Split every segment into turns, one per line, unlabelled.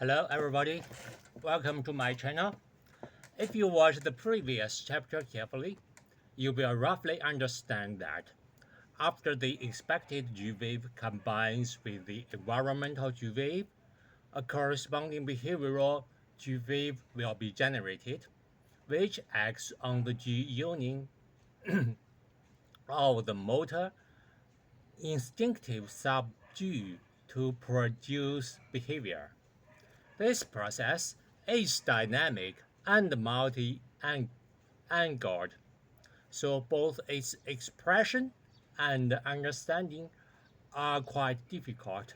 Hello everybody, welcome to my channel. If you watch the previous chapter carefully, you will roughly understand that after the expected G wave combines with the environmental G wave, a corresponding behavioral G wave will be generated, which acts on the G union of the motor instinctive sub-G to produce behavior. This process is dynamic and multi-angled, so both its expression and understanding are quite difficult.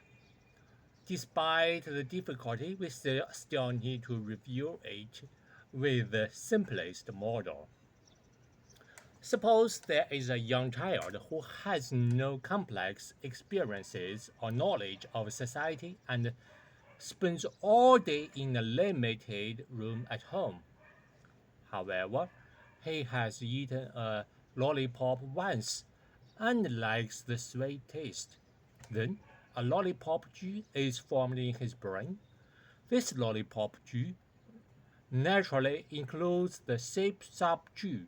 Despite the difficulty, we still need to review it with the simplest model. Suppose there is a young child who has no complex experiences or knowledge of society and spends all day in a limited room at home. However, he has eaten a lollipop once and likes the sweet taste. Then, a lollipop juice is formed in his brain. This lollipop juice naturally includes the shape sub-juice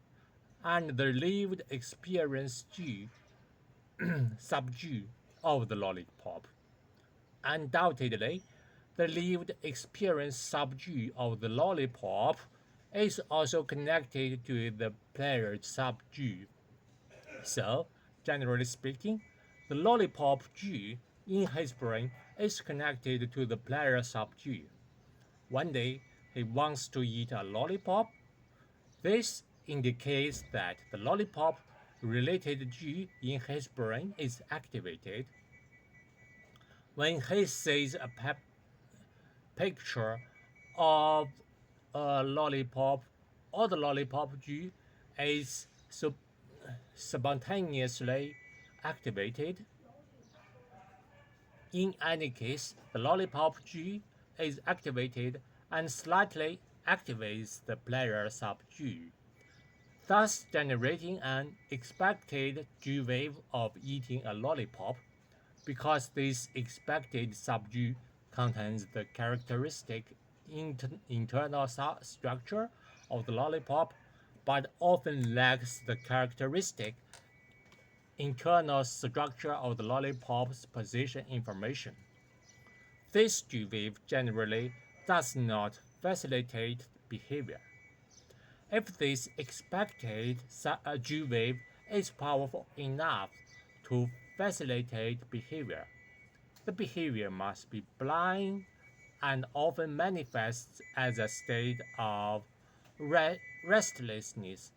and the lived experience juice sub-juice of the lollipop. Undoubtedly, the lived experience sub-G of the lollipop is also connected to the player sub-G. So, generally speaking, the lollipop G in his brain is connected to the player sub-G. One day, he wants to eat a lollipop. This indicates that the lollipop related G in his brain is activated. When he sees a picture of a lollipop or the lollipop G is spontaneously activated. In any case, the lollipop G is activated and slightly activates the player sub G, thus generating an expected G wave of eating a lollipop. Because this expected sub-G contains the characteristic internal structure of the lollipop, but often lacks the characteristic internal structure of the lollipop's position information. This G wave generally does not facilitate behavior. If this expected G wave is powerful enough to facilitate behavior, the behavior must be blind and often manifests as a state of restlessness.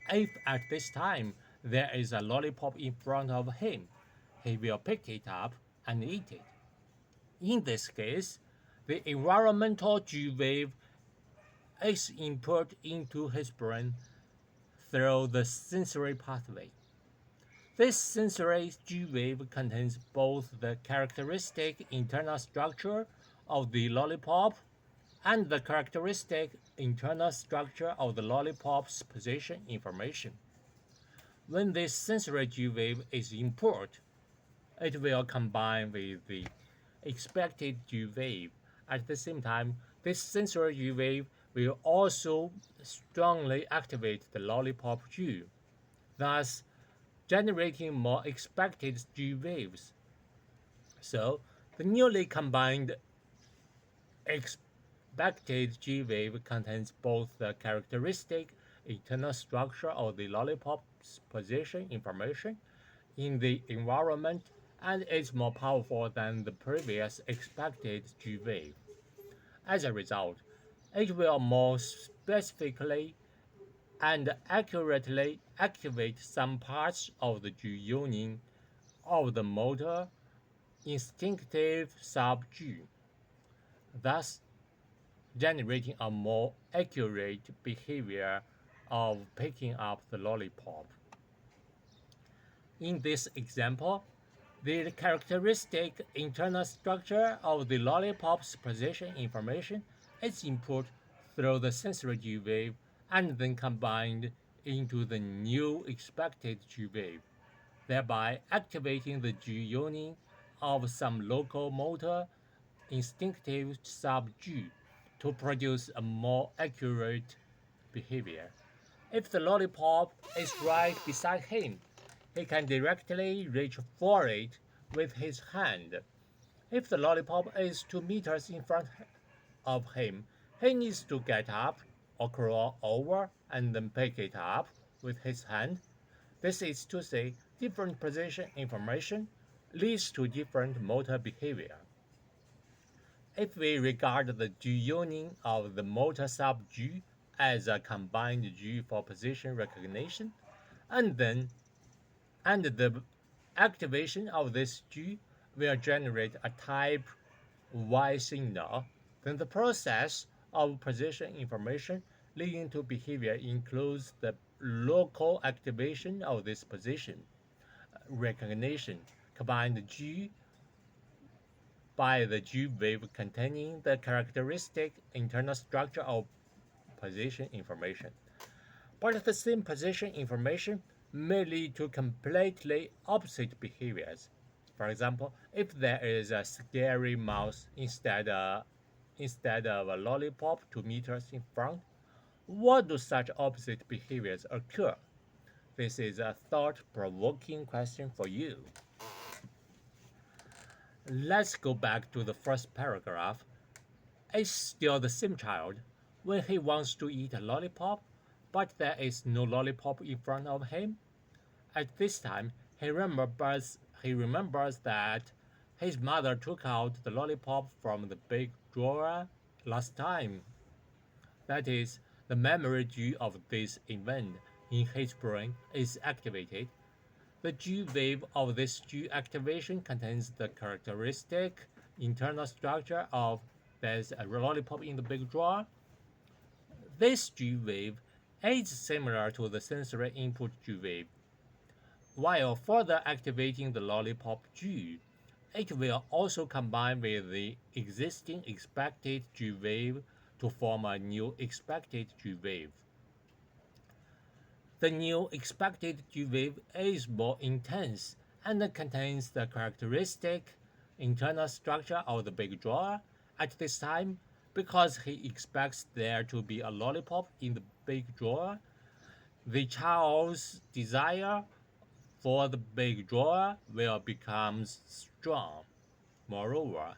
If at this time there is a lollipop in front of him, he will pick it up and eat it. In this case, the environmental G wave is input into his brain through the sensory pathway. This sensory G wave contains both the characteristic internal structure of the lollipop and the characteristic internal structure of the lollipop's position information. When this sensory G wave is input, it will combine with the expected G wave. At the same time, this sensory G wave will also strongly activate the lollipop G, thus generating more expected G waves. So, the newly combined expected G wave contains both the characteristic internal structure of the lollipop's position information in the environment and is more powerful than the previous expected G wave. As a result, it will more specifically and accurately activate some parts of the G union of the motor instinctive sub-G, thus generating a more accurate behavior of picking up the lollipop. In this example, the characteristic internal structure of the lollipop's position information is input through the sensory G wave and then combined into the new expected G wave, thereby activating the G union of some local motor instinctive subdue to produce a more accurate behavior. If the lollipop is right beside him, he can directly reach for it with his hand. If the lollipop is 2 meters in front of him, he needs to get up or crawl over and then pick it up with his hand. This is to say, different position information leads to different motor behavior. If we regard the G-union of the motor sub-G as a combined G for position recognition, and the activation of this G will generate a type Y signal, then the process of position information leading to behavior includes the local activation of this position recognition combined G by the G wave containing the characteristic internal structure of position information. But the same position information may lead to completely opposite behaviors. For example, if there is a scary mouse instead of a lollipop 2 meters in front, what do such opposite behaviors occur? This is a thought-provoking question for you. Let's go back to the first paragraph. It's still the same child when he wants to eat a lollipop, but there is no lollipop in front of him. At this time, he remembers that his mother took out the lollipop from the big drawer last time. That is, the memory G of this event in his brain is activated. The G wave of this G activation contains the characteristic internal structure of there's a lollipop in the big drawer. This G wave is similar to the sensory input G wave. While further activating the lollipop G, it will also combine with the existing expected G wave to form a new expected G wave. The new expected G wave is more intense and contains the characteristic internal structure of the big drawer at this time because he expects there to be a lollipop in the big drawer. The child's desire for the big drawer will become strong. Moreover,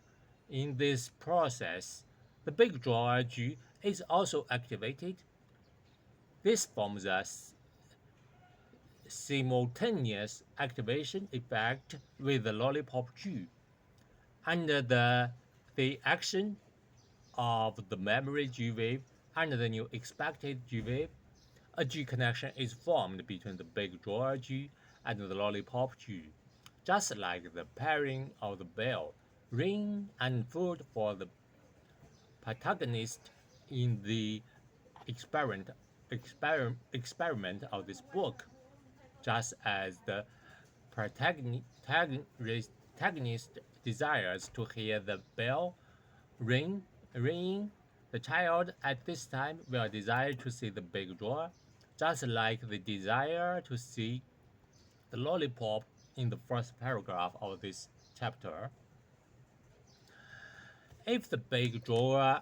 in this process, the big drawer G is also activated. This forms a simultaneous activation effect with the lollipop G. Under the action of the memory G wave and the new expected G wave, a G connection is formed between the big drawer G and the lollipop G, just like the pairing of the bell, ring, and food for the protagonist in the experiment of this book. Just as the protagonist desires to hear the bell ringing, the child at this time will desire to see the big drawer, just like the desire to see the lollipop in the first paragraph of this chapter. If the big drawer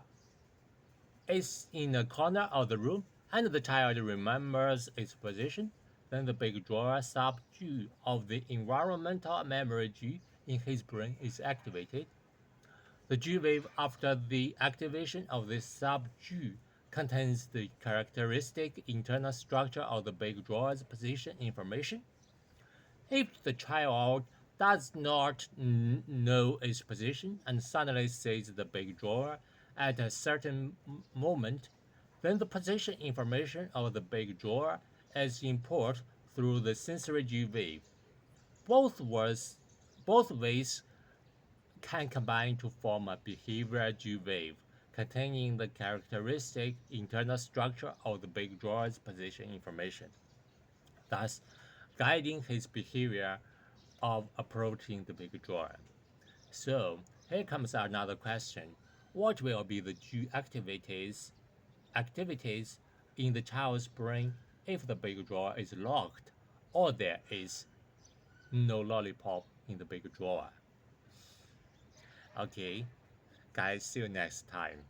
is in a corner of the room and the child remembers its position, then the big drawer sub-G of the environmental memory G in his brain is activated. The G wave after the activation of this sub-G contains the characteristic internal structure of the big drawer's position information. If the child does not know its position and suddenly sees the big drawer at a certain moment, then the position information of the big drawer is input through the sensory G wave. Both ways can combine to form a behavior G wave containing the characteristic internal structure of the big drawer's position information, thus guiding his behavior of approaching the big drawer. So here comes another question. What will be the G activities in the child's brain if the big drawer is locked or there is no lollipop in the big drawer? Okay, Guys, see you next time.